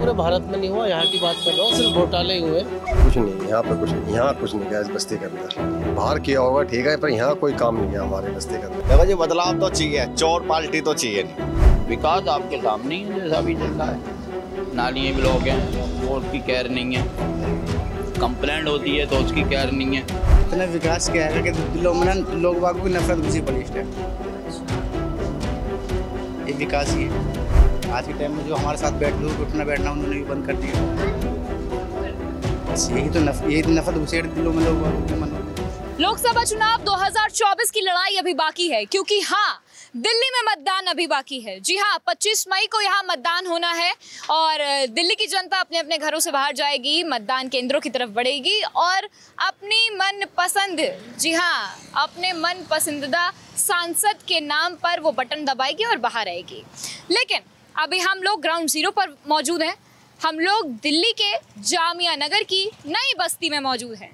पूरे भारत में नहीं हुआ, यहाँ की बात कर रहा हूँ, सिर्फ घोटाले हुए। कुछ नहीं, यहाँ पे कुछ नहीं, यहाँ कुछ नहीं किया इस बस्ती के अंदर। बाहर किया होगा ठीक है, पर यहाँ कोई काम नहीं किया हमारे बस्ती के अंदर। देखो जी, बदलाव तो चाहिए, चोर पार्टी तो चाहिए नहीं। विकास आपके सामने ही जैसा भी चल रहा है। नालियाँ ब्लॉक हैं, वो उसकी केयर नहीं है। कंप्लेंट होती है तो उसकी केयर नहीं है। इतना विकास क्या है कि लोग बागों की नफरत घुसी पड़ी इस टाइम। ये विकास ही है। आज के टाइम में जो हमारे साथ उठना बैठना उन्होंने भी बंद कर दिया। बस यही तो नफरत घुसेड़ दिलों में लोग बागों के मनों में। लोकसभा चुनाव 2024 की लड़ाई अभी बाकी है, क्योंकि हाँ, दिल्ली में मतदान अभी बाकी है। जी हाँ, 25 मई को यहाँ मतदान होना है और दिल्ली की जनता अपने अपने घरों से बाहर जाएगी, मतदान केंद्रों की तरफ बढ़ेगी और अपनी मनपसंद, जी हाँ, अपने मन पसंदीदा सांसद के नाम पर वो बटन दबाएगी और बाहर आएगी। लेकिन अभी हम लोग ग्राउंड जीरो पर मौजूद हैं। हम लोग दिल्ली के जामिया नगर की नई बस्ती में मौजूद हैं।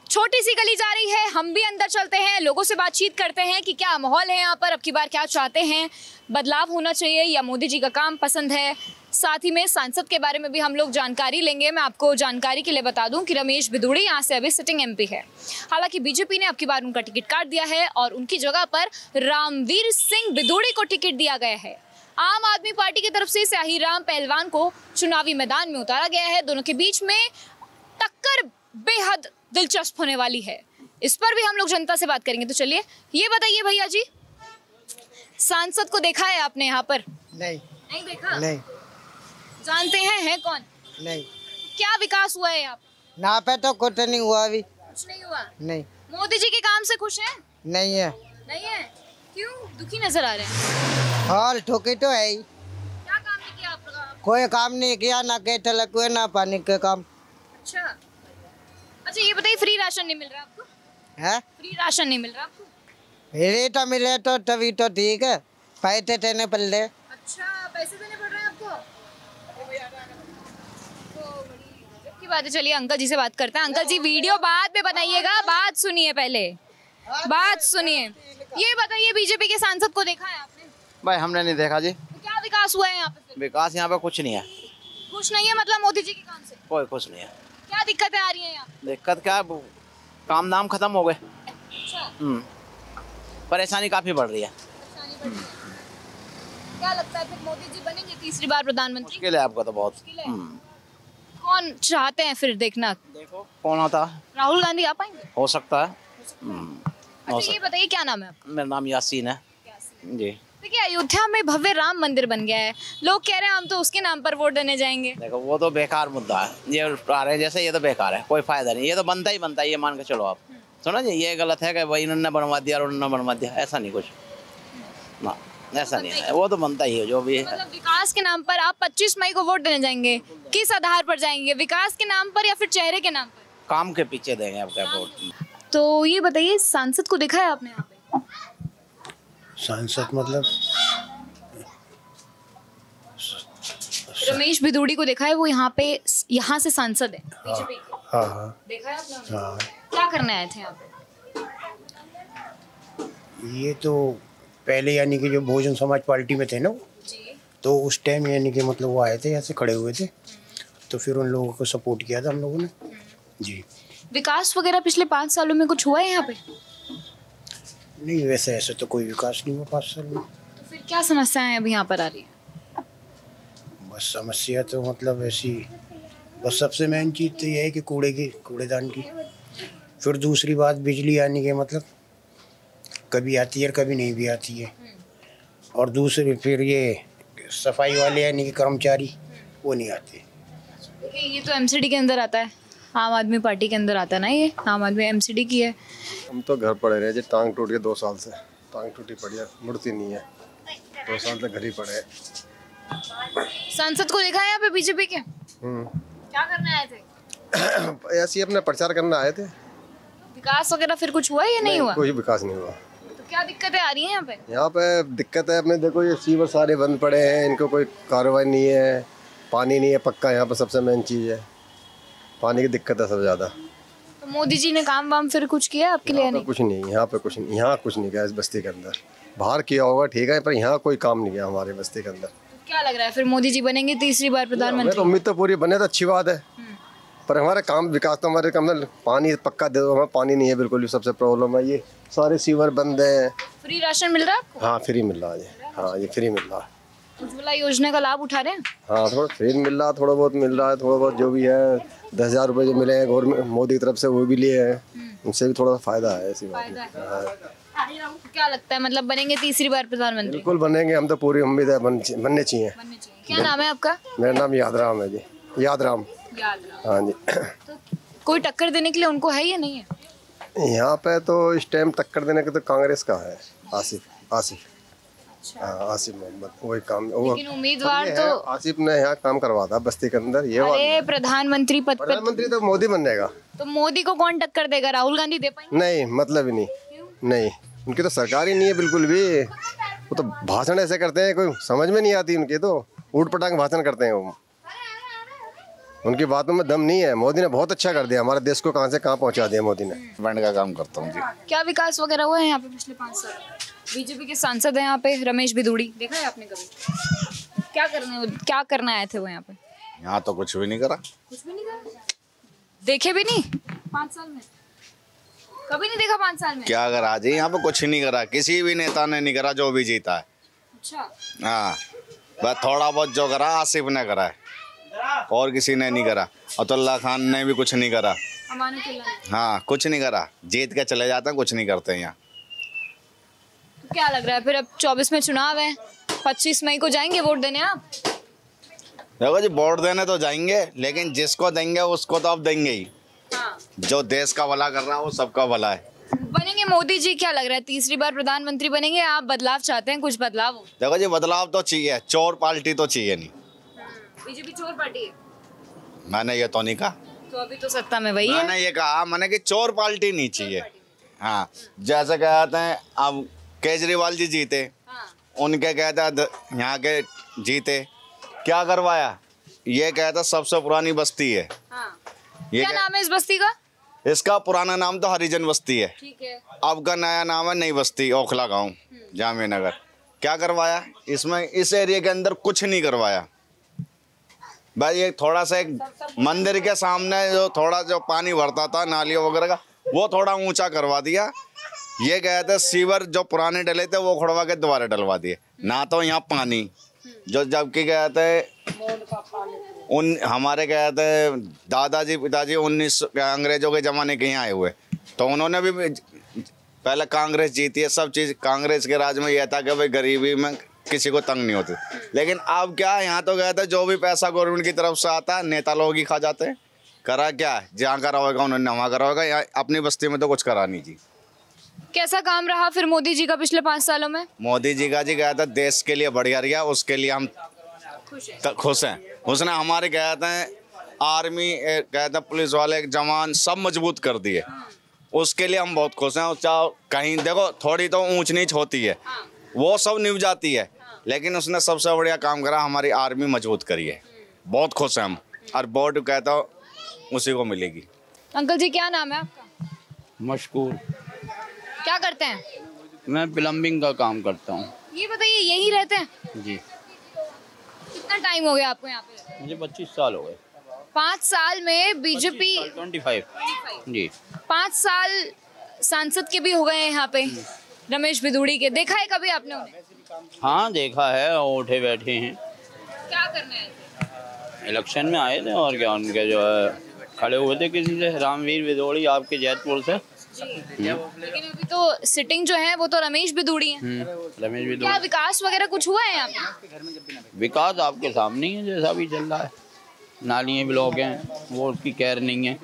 छोटी सी गली जा रही है, हम भी अंदर चलते हैं, लोगों से बातचीत करते हैं कि क्या माहौल है यहाँ पर, अब की बार क्या चाहते हैं, बदलाव होना चाहिए या मोदी जी का काम पसंद है। साथ ही में सांसद के बारे में भी हम लोग जानकारी लेंगे। मैं आपको जानकारी के लिए बता दूं कि रमेश भिदुड़ी यहाँ से अभी सिटिंग एमपी है। हालांकि बीजेपी ने अब की बार उनका टिकट काट दिया है और उनकी जगह पर रामवीर सिंह भिदुड़ी को टिकट दिया गया है। आम आदमी पार्टी की तरफ से स्याहीराम पहलवान को चुनावी मैदान में उतारा गया है। दोनों के बीच में टक्कर बेहद दिलचस्प होने वाली है। इस पर भी हम लोग जनता से बात करेंगे। तो चलिए, ये बताइए भैया जी, सांसद को देखा है आपने यहाँ पर? नहीं देखा? नहीं। जानते हैं कौन? नहीं। क्या विकास हुआ है यहाँ पे? ना पे तो कुछ नहीं हुआ अभी। कुछ नहीं हुआ? नहीं। मोदी जी के काम से खुश हैं? नहीं है। नहीं है? क्यों दुखी नजर आ रहे हैं? हाल ठोकी तो है ही। क्या काम नहीं किया आपका? कोई काम नहीं किया, ना के तलक हुए ना पानी के काम। अच्छा ये बताइए, फ्री राशन नहीं मिल रहा आपको? है? फ्री राशन नहीं मिल रहा आपको? रेट मिले तो तभी तो ठीक है, पैसे देने पड़ रहे। अच्छा, पैसे देने पड़ रहे हैं आपको? की बात है। चलिए अंकल जी से बात करते हैं। अंकल जी, वीडियो बाद में बनाइएगा, बात सुनिए, पहले बात सुनिए। ये बताइए, बीजेपी के सांसद को देखा है आपने? भाई हमने नहीं देखा जी। तो क्या विकास हुआ है यहाँ पे? विकास यहाँ पे कुछ नहीं है। कुछ नहीं है मतलब मोदी जी के काम से? कोई कुछ नहीं है। क्या दिक्कतें आ रही हैं यहाँ? दिक्कत क्या, काम दाम खत्म हो गए। अच्छा। परेशानी काफी बढ़ रही है। क्या लगता है फिर मोदी जी बनेंगे तीसरी बार प्रधानमंत्री? मुश्किल है आपका तो बहुत। कौन चाहते हैं फिर? देखना देखो कौन होता है। राहुल गांधी आ पाएंगे? हो सकता है। अच्छा ये बताइए, क्या नाम है आपका? मेरा नाम यासीन है जी। देखिए, अयोध्या में भव्य राम मंदिर बन गया है, लोग कह रहे हैं हम तो उसके नाम पर वोट देने जाएंगे। देखो वो तो बेकार मुद्दा है, ये आ रहे जैसे, ये तो बेकार है, कोई फायदा नहीं। ये तो बनता ही बनता है, ये मान के चलो आप। सुनो जी, ये गलत है कि भाई इन्होंने बनवा दिया और उन्होंने बनवा दिया, ऐसा नहीं कुछ ना, ऐसा नहीं है। वो तो बनता ही है जो भी है। मतलब विकास के नाम पर आप 25 मई को वोट देने जाएंगे, किस आधार पर जाएंगे? विकास के नाम पर या फिर चेहरे के नाम पर? काम के पीछे देंगे आपका वोट। तो ये बताइए, सांसद को देखा है आपने यहाँ पे? सांसद मतलब रमेश भिदुड़ी को देखा है? वो यहाँ से सांसद है बीजेपी के। हाँ। देखा है आपने? हाँ। क्या करने आए थे यहाँ पे? ये तो पहले यानी कि जो बहुजन समाज पार्टी में थे ना जी, तो उस टाइम यानी कि मतलब वो आए थे, यहाँ से खड़े हुए थे, तो फिर उन लोगों को सपोर्ट किया था हम लोगों ने जी। विकास वगैरह पिछले 5 सालों में कुछ हुआ है यहाँ पे? नहीं, वैसे ऐसे तो कोई विकास नहीं हुआ 5 साल में। तो फिर क्या समस्याएं अभी यहाँ पर आ रही है? बस समस्या तो मतलब ऐसी, बस सबसे मेन चीज़ तो ये है कि कूड़ेदान की। फिर दूसरी बात, बिजली आने के मतलब कभी आती है और कभी नहीं भी आती है। और दूसरी फिर ये सफाई वाले यानी कि कर्मचारी वो नहीं आते। देखिए, ये तो एमसीडी के अंदर आता है, आम आदमी पार्टी के अंदर आता है ना, ये आम आदमी एमसीडी की है। हम तो घर पड़े रहे, टांग टूट के 2 साल से, टांग टूटी पड़ी है, मुड़ती नहीं है, 2 साल तक घर ही पड़े। सांसद को देखा है यहाँ पे बीजेपी के? क्या करने आए थे? ऐसे ही अपना प्रचार करने आए थे। विकास वगैरह फिर कुछ हुआ है या नहीं हुआ? कोई विकास नहीं हुआ। तो क्या दिक्कतें आ रही हैं यहाँ पे? यहाँ पे दिक्कत है अपने, देखो ये सीवर सारे बंद पड़े हैं, इनको कोई कार्रवाई नहीं है, पानी नहीं है पक्का, यहाँ पे सबसे मेन चीज़ है पानी की दिक्कत है सबसे ज़्यादा। तो मोदी जी ने काम वाम फिर कुछ किया आपके लिए? नहीं, कुछ नहीं, यहाँ पे कुछ नहीं किया इस बस्ती के अंदर। बाहर किया होगा ठीक है, पर यहाँ कोई काम नहीं किया हमारे बस्ती के अंदर। क्या लग रहा है फिर मोदी जी बनेंगे तीसरी बार हमें तो प्रधानमंत्री? उम्मीद तो पूरी बने तो अच्छी बात है, पर हमारा काम विकास तो हमारे काम में पानी पक्का दे दो, हमें पानी नहीं है बिल्कुल भी, सबसे प्रॉब्लम है। ये सारे सीवर बंद हैं। फ्री राशन मिल रहा है आपको? हाँ फ्री मिल रहा है, हाँ ये फ्री मिल रहा है। उज्ज्वला योजना का लाभ उठा रहे हैं? हाँ थोड़ा फ्री मिल रहा है, थोड़ा बहुत मिल रहा है, थोड़ा बहुत जो भी है 10,000 रुपये जो मिले हैं गवर्नमेंट मोदी की तरफ से वो भी लिए हैं, उनसे भी थोड़ा फायदा है, ऐसी बात फायदा है। है। क्या लगता है मतलब बनेंगे तीसरी बार प्रधानमंत्री? बिल्कुल बनेंगे, हम तो पूरी उम्मीद है बनने चाहिए। क्या नाम है आपका? मेरा नाम यादराम है जी, यादराम। हाँ जी। तो कोई टक्कर देने के लिए उनको है या नहीं है? यहाँ पे तो इस टाइम टक्कर देने के तो कांग्रेस का है, आसिफ आसिफ मोहम्मद, वही काम। लेकिन उम्मीदवार तो आसिफ ने यहाँ काम करवा था बस्ती के अंदर। ये अरे प्रधानमंत्री पद पर प्रधानमंत्री तो मोदी बनेगा। तो मोदी को कौन टक्कर देगा? राहुल गांधी दे पाएंगे? नहीं मतलब ही नहीं, उनकी तो सरकार ही नहीं है बिल्कुल भी। वो तो भाषण ऐसे करते हैं कोई समझ में नहीं आती उनकी, तो ऊट पटांग भाषण करते हैं वो, उनकी बातों में दम नहीं है। मोदी ने बहुत अच्छा कर दिया, हमारे देश को कहाँ से कहाँ पहुँचा दिया मोदी ने। बैंड का काम करता हूँ जी। क्या विकास वगैरह हुआ है यहाँ पे पिछले 5 साल? बीजेपी के सांसद हैं यहाँ पे रमेश बिधूड़ी, देखा है आपने कभी? क्या करना आए थे वो यहाँ पे? यहाँ तो कुछ भी नहीं करा। कुछ भी नहीं करा? देखे भी नहीं 5 साल में? कभी नहीं देखा 5 साल में? क्या करा जी, यहाँ पे कुछ नहीं करा, किसी भी नेता ने नहीं करा जो भी जीता है। अच्छा, हाँ बस थोड़ा बहुत जो करा आसिफ ने करा है, और किसी ने नहीं करा। अतुल्ला खान ने भी कुछ नहीं करा। हाँ कुछ नहीं करा, जीत के चले जाते हैं, कुछ नहीं करते हैं यहाँ। तो क्या लग रहा है फिर अब 24 में चुनाव है, 25 मई को जाएंगे वोट देने आप? देखो जी वोट देने तो जाएंगे, लेकिन जिसको देंगे उसको तो अब देंगे ही। हाँ। जो देश का भला कर रहा है वो सबका भला है। बनेंगे मोदी जी, क्या लग रहा है तीसरी बार प्रधानमंत्री बनेंगे? आप बदलाव चाहते हैं, कुछ बदलाव हो? देखो जी बदलाव तो चाहिए, चोर पार्टी तो चाहिए नहीं। बीजेपी चोर पार्टी है? मैंने ये तो नहीं कहा। तो अभी तो सत्ता में वही है। मैंने ये कहा मैंने कि चोर पार्टी नहीं चाहिए। हाँ जैसे कहते हैं अब केजरीवाल जी जीते, उनके कहते हैं यहाँ के जीते, क्या करवाया? ये कहता सबसे पुरानी बस्ती है। ये क्या नाम है इस बस्ती का? इसका पुराना नाम तो हरिजन बस्ती है, ठीक है। अब का नया नाम है नई बस्ती ओखला गांव जामिया नगर। क्या करवाया इसमें? इस एरिया के अंदर कुछ नहीं करवाया। भाई ये थोड़ा सा एक मंदिर के सामने जो थोड़ा जो पानी भरता था नालियों वगैरह का, वो थोड़ा ऊंचा करवा दिया। ये कहते सीवर जो पुराने डले थे वो खुड़वा के दोबारा डलवा दिए। ना तो यहाँ पानी जो जबकि कहते उन हमारे कहते दादाजी पिताजी 19 अंग्रेजों के ज़माने के यहाँ आए हुए, तो उन्होंने भी पहले कांग्रेस जीती है। सब चीज़ कांग्रेस के राज में यह था कि भाई गरीबी में किसी को तंग नहीं होती। लेकिन अब क्या यहाँ तो कहते जो भी पैसा गवर्नमेंट की तरफ से आता है नेता लोग ही खा जाते हैं। करा क्या है? जहाँ करा होगा उन्होंने वहाँ करा होगा, यहाँ अपनी बस्ती में तो कुछ करा नहीं जी। कैसा काम रहा फिर मोदी जी का पिछले 5 सालों में? मोदी जी का जी कहता देश के लिए बढ़िया रहा, उसके लिए हम खुश हैं। उसने हमारे कहते हैं आर्मी कहते हैं पुलिस वाले जवान सब मजबूत कर दिए, उसके लिए हम बहुत खुश हैं। चाहे कहीं देखो थोड़ी तो ऊंच नीच होती है, वो सब निभ जाती है, लेकिन उसने सबसे बढ़िया काम करा, हमारी आर्मी मजबूत करी है। बहुत खुश हैं हम, और वोट कहता हूँ उसी को मिलेगी। अंकल जी क्या नाम है आपका? मशकूर। क्या करते हैं? मैं प्लम्बिंग का काम करता हूँ। ये बताइए यहीं रहते हैं? जी। कितना टाइम हो गया आपको यहाँ पे? मुझे 25 साल हो गए। 5 साल में बीजेपी 25 जी। 5 साल सांसद के भी हो गए हैं यहाँ पे, रमेश बिधूड़ी के। देखा है कभी आपने उन्हें? हाँ देखा है, उठे बैठे हैं। क्या करने आए थे? इलेक्शन में आए थे और क्या, उनके जो है खड़े हुए थे किसी से, रामवीर बिधूड़ी आपके जैतपुर से। लेकिन अभी तो सिटिंग जो है वो तो रमेश बिधूड़ी हैं। रमेश बिधूड़ी। क्या विकास वगैरह कुछ हुआ है यहाँ पे? विकास आपके सामने ही है, जैसा भी चल रहा है। नालियाँ ब्लॉक हैं, वो उसकी केयर नहीं है।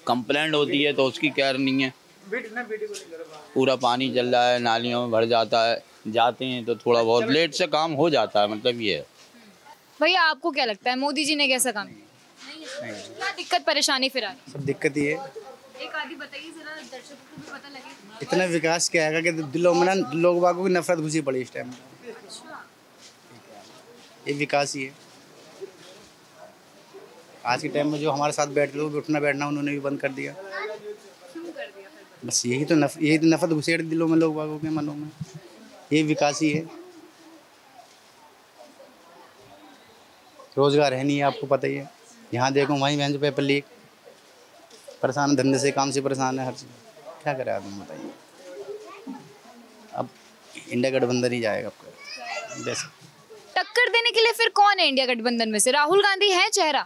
कंप्लेंट होती है तो उसकी केयर नहीं है। पूरा पानी चल रहा है, नालियों में भर जाता है, जाते हैं तो थोड़ा बहुत लेट से काम हो जाता है, मतलब ये है। भैया आपको क्या लगता है मोदी जी ने कैसा काम किया? क्या दिक्कत परेशानी फिर आ रही? सब दिक्कत ही है। एक आदि बताइए जरा, दर्शकों को भी पता लगे। इतना विकास क्या है कि दिलों में ना लोग बागों की नफरत घुसी पड़ी इस टाइम। ये विकास ही है। आज के टाइम में जो हमारे साथ बैठते थे उठना बैठना उन्होंने भी बंद कर दिया। बस यही तो नफरत घुसेड़ दिलों में लोग बागों के मनों में। ये विकास ही है। रोजगार है नहीं है, आपको पता ही है। यहाँ देखो वहीं बहन पेपर लीक, परेशान, धंधे से काम से परेशान है, हर चीज़। क्या करे आदमी बताइए। अब इंडिया गठबंधन ही जाएगा आपका वैसे। टक्कर देने के लिए फिर कौन है इंडिया गठबंधन में से? राहुल गांधी है चेहरा?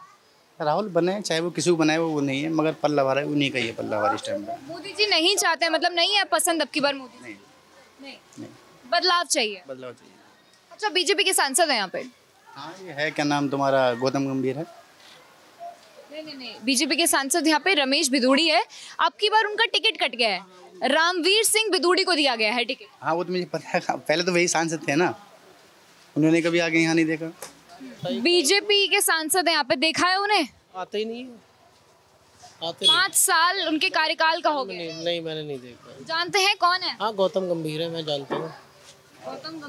राहुल बने चाहे वो किसी को बनाए वो नहीं है, मगर पल्ला भार है, उन्हीं का ही है पल्ला भार इस टाइम पे। मोदी जी नहीं चाहते, मतलब नहीं है पसंद अब की बार मोदी? नहीं, बदलाव चाहिए। बदलाव चाहिए। अच्छा, बीजेपी के सांसद हैं यहाँ पे? हाँ, ये है, क्या नाम तुम्हारा, गौतम गंभीर है। नहीं, बीजेपी के सांसद यहाँ पे रमेश भिदुड़ी है। अब की बार उनका टिकट कट गया है, रामवीर सिंह भिदुड़ी को दिया गया है टिकट। हाँ, वो तो मुझे पता है, पहले तो वही सांसद थे ना, उन्होंने कभी आगे यहाँ नहीं देखा। बीजेपी के सांसद यहाँ पे, देखा है उन्हें? आते ही नहीं है, आते 5 साल उनके कार्यकाल का हो गया। नहीं, मैंने नहीं देखा। जानते हैं कौन है? हाँ, गौतम गंभीर है, मैं जानता हूँ। गौतम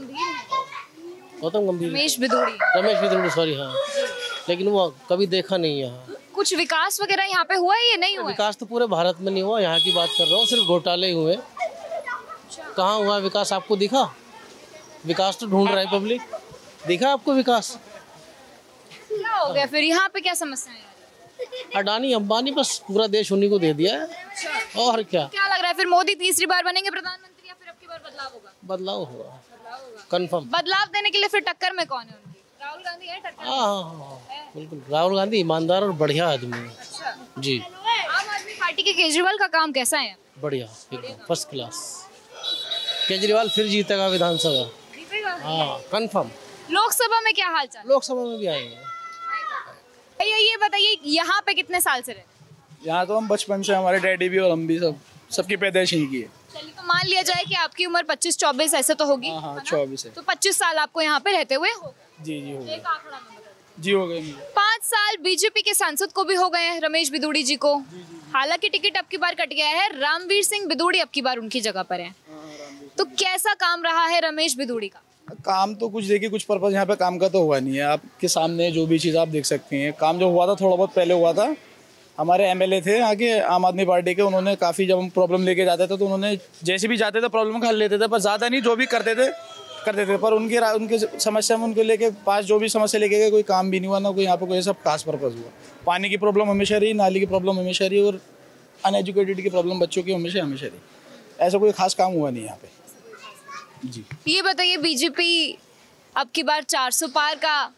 गंभीर, रमेश भिदुड़ी, सॉरी। हाँ, लेकिन वो कभी देखा नहीं यहाँ। कुछ विकास वगैरह यहाँ पे हुआ है या नहीं हुआ? विकास तो पूरे भारत में नहीं हुआ, यहाँ की बात कर रहा हूँ, सिर्फ घोटाले हुए। कहाँ हुआ विकास, आपको दिखा? विकास तो ढूंढ रहा है पब्लिक, दिखा आपको विकास? क्या हो गया फिर, यहाँ पे क्या समस्या है? अडानी अंबानी बस पूरा देश उन्हीं को दे दिया है, और क्या लग रहा है फिर मोदी तीसरी बार बनेंगे प्रधानमंत्री, या फिर अब की बार बदलाव होगा? बदलाव होगा कंफर्म। बदलाव देने के लिए फिर टक्कर में कौन है उनकी? राहुल गांधी है टक्कर? हाँ, बिल्कुल। राहुल गांधी ईमानदार और बढ़िया आदमी है। अच्छा जी। आम आदमी पार्टी के केजरीवाल का काम कैसा है? बढ़िया, एकदम फर्स्ट क्लास। केजरीवाल फिर जीतेगा विधानसभा, हाँ कंफर्म। लोकसभा में क्या हाल चाल? लोकसभा में भी आएंगे। ये बताइए, यहाँ पे कितने साल से रहते? यहाँ तो हम बचपन से, हमारे डैडी भी और हम भी सबकी पैदाइश यहीं की है। चलिए, तो मान लिया जाए कि आपकी उम्र 25-24 ऐसे तो होगी। हाँ, 24 है। तो 25 साल आपको यहाँ पे रहते हुए हो गए? जी हो गए। एक आंकड़ा जी हो गए। 5 साल बीजेपी के सांसद को भी हो गए हैं, रमेश भिदुड़ी जी को। हालांकि टिकट अब की बार कट गया है, रामवीर सिंह भिदुड़ी अब की बार उनकी जगह पर है। तो कैसा काम रहा है रमेश भिदुड़ी का? काम तो कुछ देखिए, कुछ पर्पज यहाँ पे काम का तो हुआ नहीं है। आपके सामने जो भी चीज़ आप देख सकते हैं, काम जो हुआ था थोड़ा बहुत पहले हुआ था। हमारे एमएलए थे यहाँ के आम आदमी पार्टी के, उन्होंने काफ़ी, जब हम प्रॉब्लम लेके जाते थे तो उन्होंने जैसे भी जाते थे प्रॉब्लम का हल लेते थे, पर ज़्यादा नहीं, जो भी करते थे पर उनके समस्या में उनके लेके पास जो भी समस्या लेके गए, कोई काम भी नहीं हुआ, ना कोई यहाँ पे कोई सब खास पर्पज़ हुआ। पानी की प्रॉब्लम हमेशा रही, नाली की प्रॉब्लम हमेशा रही, और अनएजुकेटेड की प्रॉब्लम बच्चों की हमेशा रही। ऐसा कोई खास काम हुआ नहीं यहाँ पे। जी, ये बताइए, बीजेपी अब की बार 400 पार का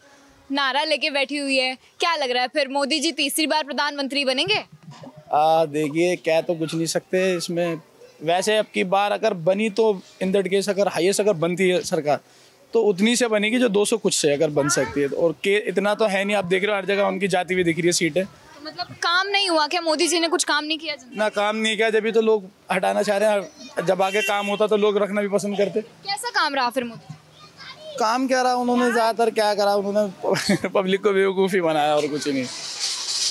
नारा लेके बैठी हुई है, क्या लग रहा है फिर मोदी जी तीसरी बार प्रधानमंत्री बनेंगे? देखिए, क्या तो कुछ नहीं सकते इसमें। वैसे अब की बार अगर बनी तो इन दैट केस, अगर हाईएस्ट अगर बनती है सरकार तो उतनी से बनेगी जो 200 कुछ से अगर बन सकती है, और के इतना तो है नहीं। आप देख रहे हो हर जगह उनकी जाती हुई दिख रही है सीटें। तो मतलब काम नहीं हुआ क्या? मोदी जी ने कुछ काम नहीं किया? ना काम नहीं किया, जब भी तो लोग हटाना चाह रहे हैं। जब आगे काम होता तो लोग रखना भी पसंद करते। कैसा काम रहा फिर मोदी? काम क्या रहा, उन्होंने ज़्यादातर क्या करा, उन्होंने पब्लिक को बेवकूफ़ी बनाया और कुछ नहीं।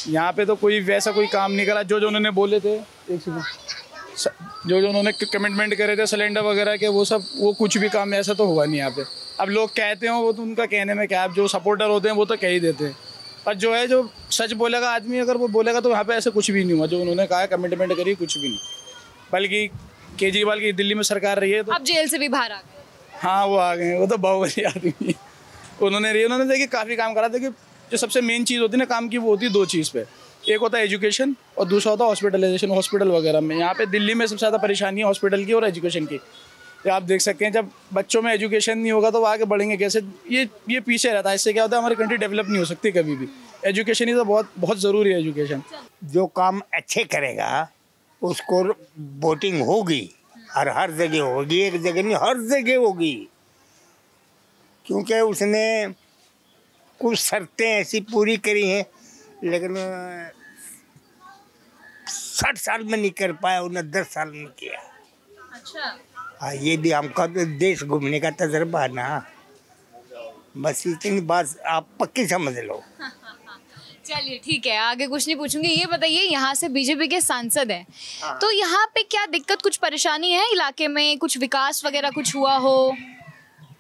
यहाँ पे तो कोई वैसा कोई काम नहीं करा। जो उन्होंने बोले थे, जो उन्होंने कमिटमेंट करे थे सिलेंडर वगैरह के, वो कुछ भी काम ऐसा तो हुआ नहीं यहाँ पे। अब लोग कहते हैं, वो तो उनका कहने में क्या, जो सपोर्टर होते हैं वो तो कह ही देते हैं, पर जो है जो सच बोलेगा आदमी, अगर वो बोलेगा तो यहाँ पे ऐसा कुछ भी नहीं हुआ। जो उन्होंने कहा कमिटमेंट करी, कुछ भी नहीं। बल्कि केजरीवाल की दिल्ली में सरकार रही है तो अब जेल से भी बाहर आ गए। हाँ, वो आ गए, वो तो बाहुबली आदमी। उन्होंने देखिए काफ़ी काम करा। देखिए, जो सबसे मेन चीज़ होती है ना काम की, वो होती है 2 चीज़ पे। एक होता है एजुकेशन और दूसरा होता है हॉस्पिटलाइजेशन, हॉस्पिटल वगैरह में। यहाँ पे दिल्ली में सबसे ज़्यादा परेशानी है हॉस्पिटल की और एजुकेशन की। तो आप देख सकते हैं, जब बच्चों में एजुकेशन नहीं होगा तो वो आगे बढ़ेंगे कैसे? ये पीछे रहता है। इससे क्या होता है, हमारी कंट्री डेवलप नहीं हो सकती कभी भी। एजुकेशन ही तो बहुत ज़रूरी है एजुकेशन। जो काम अच्छे करेगा उसको वोटिंग होगी, और हर जगह होगी, एक जगह नहीं हर जगह होगी, क्योंकि उसने कुछ शर्तें ऐसी पूरी करी हैं, लेकिन 60 साल में नहीं कर पाया, उन्हें 10 साल में किया। अच्छा, हाँ, ये भी हमका तो देश घूमने का तजर्बा है ना, बस इतनी बात आप पक्की समझ लो। चलिए ठीक है, आगे कुछ नहीं पूछूंगी। ये बताइए, यहाँ से बीजेपी के सांसद हैं, तो यहाँ पे क्या दिक्कत, कुछ परेशानी है इलाके में? कुछ विकास वगैरह कुछ हुआ हो?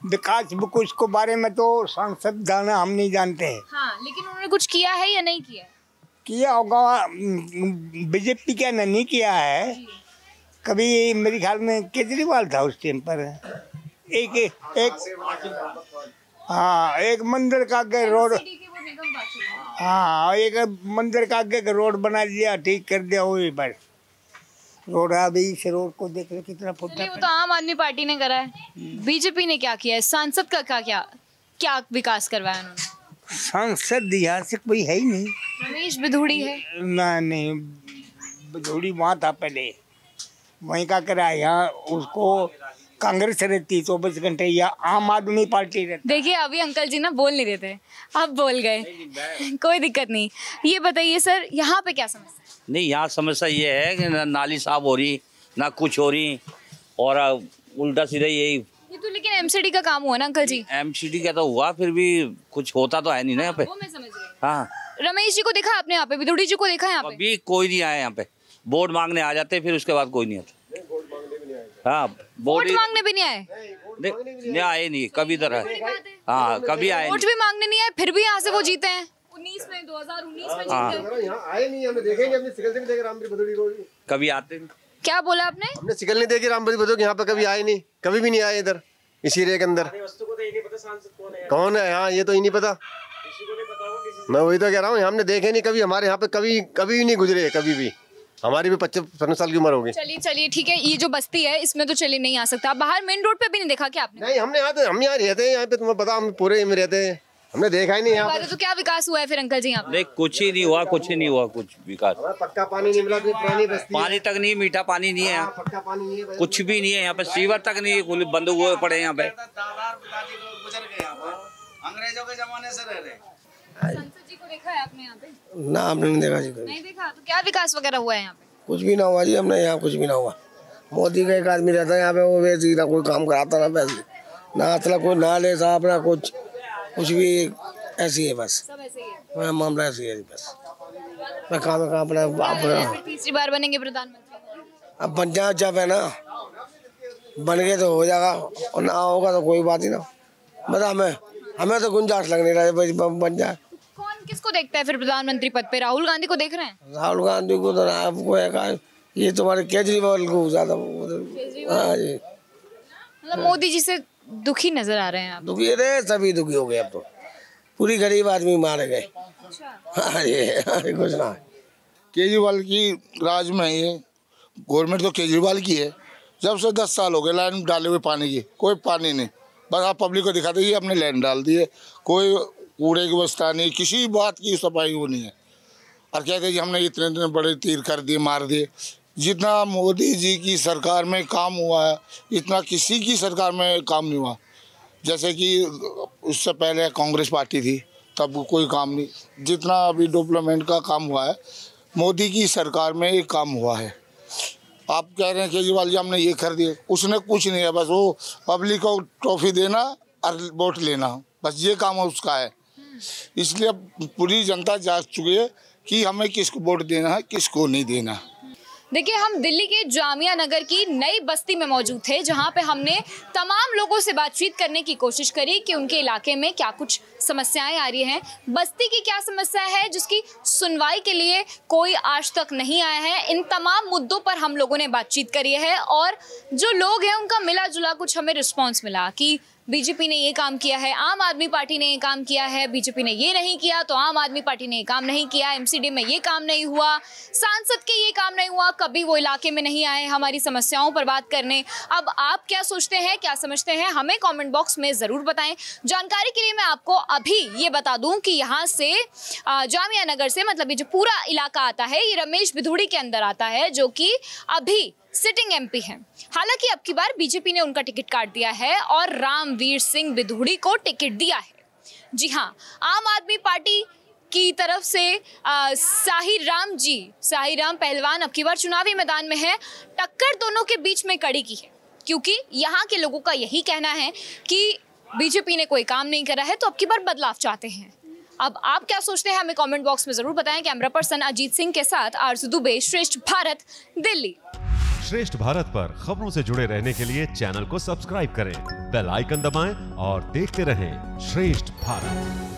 विकास कुछ को बारे में तो सांसद जाना हम नहीं जानते हैं। हाँ, लेकिन उन्होंने कुछ किया है या नहीं किया? किया होगा, बीजेपी क्या नहीं किया है कभी। मेरे ख्याल में केजरीवाल था उस टाइम पर। एक मंदिर का रोड, हाँ, एक मंदिर का आगे का रोड बना दिया, ठीक कर दिया, वही बस रोड। अभी इस रोड को देख रहे कितना फुटा। वो तो आम आदमी पार्टी ने करा है, बीजेपी ने क्या किया है? सांसद का क्या विकास करवाया उन्होंने? सांसद यहाँ से कोई है ही नहीं। रमेश बिधूड़ी है ना, नहीं, बिधूड़ी वहाँ था पहले, वहीं का करा। यहाँ उसको कांग्रेस रहती 24 घंटे, या आम आदमी पार्टी रहती। देखिए अभी अंकल जी ना बोल नहीं रहे थे, अब बोल गए, कोई दिक्कत नहीं। ये बताइए सर, यहाँ पे क्या समस्या है? नहीं, यहाँ समस्या ये है कि ना नाली साफ हो रही, ना कुछ हो रही, और उल्टा सीधा यही। ये तो लेकिन एमसीडी का काम हुआ ना अंकल जी। एमसीडी का तो हुआ, फिर भी कुछ होता तो है नहीं ना यहाँ पे। वो मैं समझ रही। हाँ, रमेश जी को देखा आपने यहाँ पे, बिधूड़ी जी को देखा यहाँ पे? अभी कोई नहीं आया यहाँ पे। वोट मांगने आ जाते, फिर उसके बाद कोई नहीं आता। हाँ, वोट मांगने भी नहीं आए? नहीं आए, नहीं कभी इधर है। हाँ, कभी आए। वोट भी मांगने नहीं आए, फिर भी यहाँ से वो जीते हैं 2019 में जीते। यहाँ आए नहीं, हमने देखेंगे, अपनी शिकल से भी देखे रामबीर भदौड़ी को। कभी आते नहीं। क्या बोला आपने? हमने शिकल नहीं देखी रामबीर भदौड़ी, यहाँ पे कभी आए नहीं, कभी भी नहीं आए इधर इस एरिया के अंदर। कौन है? हाँ, ये तो ही नहीं पता। मैं वही तो कह रहा हूँ, हमने देखे नहीं कभी, हमारे यहाँ पे कभी नहीं गुजरे, कभी भी। हमारी भी 25-50 साल की उम्र होगी। चलिए ठीक है, ये जो बस्ती है इसमें तो चलिए नहीं आ सकता। बाहर मेन रोड पे भी नहीं देखा क्या आपने? नहीं, हम यहाँ रहते हैं, यहाँ पे तुम्हें पता, हम पूरे में रहते हैं, हमने देखा ही नहीं यहाँ। तो क्या विकास हुआ है फिर अंकल जी यहाँ पे? नहीं, कुछ ही नहीं हुआ, कुछ विकास। पक्का पानी नहीं मिला, पानी तक नहीं, मीठा पानी नहीं है यहाँ, पक्का पानी नहीं है, कुछ भी नहीं है यहाँ पे। सीवर तक नहीं, बंद हुए पड़े यहाँ पे। अंग्रेजों के जमाने से रह रहे। संसद जी को देखा है आपने यहाँ पे? ना, हमने नहीं देखा जी। नहीं देखा, तो क्या विकास वगैरह हुआ है यहाँ पे? कुछ भी ना हुआ जी, हमने यहाँ कुछ भी ना हुआ। मोदी का एक आदमी रहता है यहाँ पे, वो वैसे ना कोई काम कराता ना पैसे, ना मतलब कोई नाले साफ, ना कुछ भी ऐसी है बस। सब ऐसे ही है, मामला ऐसी है बस। मैं काम अपना तीसरी बार बनेंगे प्रधानमंत्री? अब बन जाए जब है ना, बन गए तो हो जाएगा, और ना होगा तो कोई बात ही ना। बता हमें तो गुंजाइश लग नहीं रहा है बन जाए। कौन किसको देखता है फिर प्रधानमंत्री पद पे? राहुल गांधी को देख रहे हैं? राहुल गांधी को तो आपको ये तुम्हारे केजरीवाल को ज्यादा। हाँ जी, मतलब मोदी जी से दुखी नजर आ रहे हैं आप? दुखी रहे, सभी दुखी हो गए अब तो। पूरी गरीब आदमी मारे गए। हाँ जी, कुछ ना। केजरीवाल की राज में ये गवर्नमेंट तो केजरीवाल की है। जब से 10 साल हो गए लाइन डाले हुए पानी की, कोई पानी नहीं। बस आप पब्लिक को दिखाते ही अपने लाइन डाल दी है, कोई कूड़े की व्यवस्था नहीं, किसी बात की सफाई वो नहीं है। और कहते हैं कि हमने इतने बड़े तीर कर दिए, मार दिए। जितना मोदी जी की सरकार में काम हुआ है, इतना किसी की सरकार में काम नहीं हुआ। जैसे कि उससे पहले कांग्रेस पार्टी थी, तब कोई काम नहीं। जितना अभी डेवलपमेंट का काम हुआ है, मोदी की सरकार में ये काम हुआ है। आप कह रहे हैं केजरीवाल जी हमने ये कर दिए, उसने कुछ नहीं है। बस वो पब्लिक को ट्रॉफी देना और वोट लेना, बस ये काम उसका है। इसलिए पूरी जनता जाग चुकी है कि हमें किसको वोट देना है, किसको नहीं देना। देखिए, हम दिल्ली के जामिया नगर की नई बस्ती में मौजूद थे, जहां पे हमने तमाम लोगों से बातचीत करने की कोशिश करी कि उनके इलाके में क्या कुछ समस्याएं आ रही हैं, बस्ती की क्या समस्या है जिसकी सुनवाई के लिए कोई आज तक नहीं आया है। इन तमाम मुद्दों पर हम लोगों ने बातचीत करी है और जो लोग हैं उनका मिला जुला कुछ हमें रिस्पॉन्स मिला कि बीजेपी ने ये काम किया है, आम आदमी पार्टी ने ये काम किया है, बीजेपी ने ये नहीं किया तो आम आदमी पार्टी ने ये काम नहीं किया, एमसीडी में ये काम नहीं हुआ, सांसद के ये काम नहीं हुआ, कभी वो इलाके में नहीं आए हमारी समस्याओं पर बात करने। अब आप क्या सोचते हैं, क्या समझते हैं, हमें कमेंट बॉक्स में ज़रूर बताएं। जानकारी के लिए मैं आपको अभी ये बता दूं कि यहाँ से जामिया नगर से, मतलब ये जो पूरा इलाका आता है, ये रमेश बिधूड़ी के अंदर आता है, जो कि अभी सिटिंग एमपी हैं। हालांकि अब की बार बीजेपी ने उनका टिकट काट दिया है और रामवीर सिंह बिधूड़ी को टिकट दिया है। जी हाँ, आम आदमी पार्टी की तरफ से साही राम पहलवान अब की बार चुनावी मैदान में है। टक्कर दोनों के बीच में कड़ी की है, क्योंकि यहाँ के लोगों का यही कहना है कि बीजेपी ने कोई काम नहीं करा है, तो अब की बार बदलाव चाहते हैं। अब आप क्या सोचते हैं, हमें कमेंट बॉक्स में जरूर बताएं। कैमरा पर्सन अजीत सिंह के साथ आरजू दुबे, श्रेष्ठ भारत, दिल्ली। श्रेष्ठ भारत पर खबरों से जुड़े रहने के लिए चैनल को सब्सक्राइब करें, बेल आइकन दबाएं और देखते रहें श्रेष्ठ भारत।